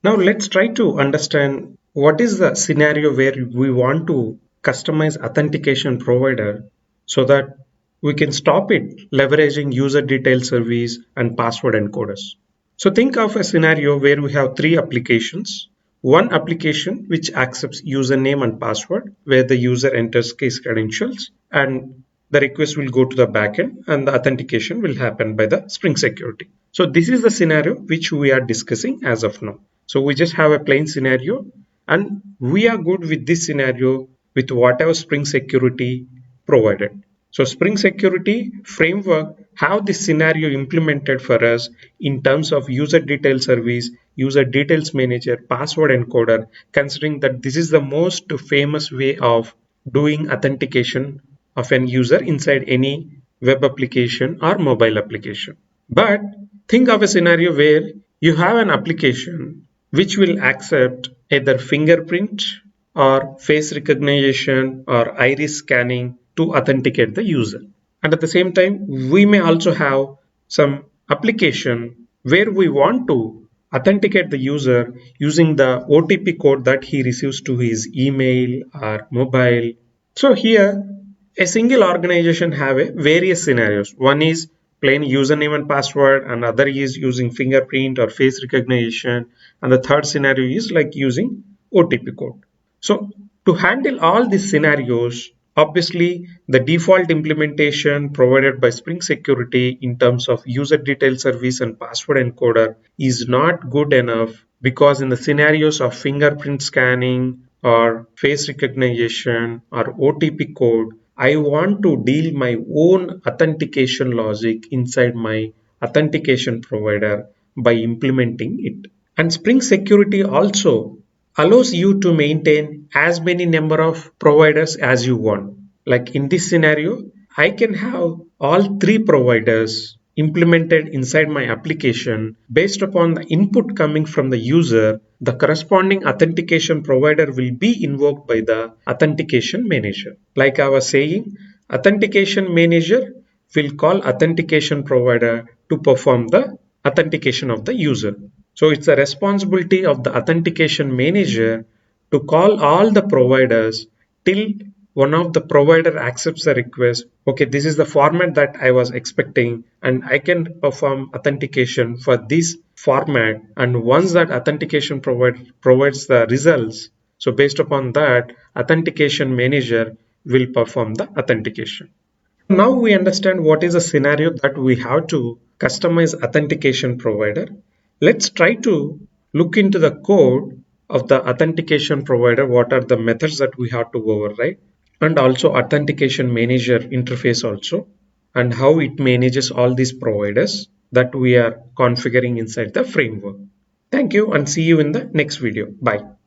Now let's try to understand what is the scenario where we want to customize authentication provider so that we can stop it leveraging user detail service and password encoders. So think of a scenario where we have three applications. One application which accepts username and password where the user enters case credentials and the request will go to the backend and the authentication will happen by the Spring Security. So this is the scenario which we are discussing as of now. So we just have a plain scenario and we are good with this scenario with whatever Spring Security provided. So Spring Security framework have this scenario implemented for us in terms of user detail service, user details manager, password encoder, considering that this is the most famous way of doing authentication of an user inside any web application or mobile application. But think of a scenario where you have an application which will accept either fingerprint or face recognition or iris scanning to authenticate the user. And at the same time, we may also have some application where we want to authenticate the user using the OTP code that he receives to his email or mobile. So here, a single organization have a various scenarios. One is plain username and password, and other is using fingerprint or face recognition, and the third scenario is like using OTP code. So to handle all these scenarios, obviously the default implementation provided by Spring Security in terms of user detail service and password encoder is not good enough, because in the scenarios of fingerprint scanning or face recognition or OTP code, I want to deal my own authentication logic inside my authentication provider by implementing it. And Spring Security also allows you to maintain as many number of providers as you want. Like in this scenario, I can have all three providers implemented inside my application based upon the input coming from the user. The corresponding authentication provider will be invoked by the authentication manager. Like I was saying, authentication manager will call authentication provider to perform the authentication of the user. So it's the responsibility of the authentication manager to call all the providers till one of the provider accepts the request. Okay, this is the format that I was expecting, and I can perform authentication for this format. And once that authentication provides the results, so based upon that, authentication manager will perform the authentication. Now we understand what is a scenario that we have to customize authentication provider. Let's try to look into the code of the authentication provider. What are the methods that we have to override, and also authentication manager interface also, and how it manages all these providers that we are configuring inside the framework. Thank you and see you in the next video. Bye.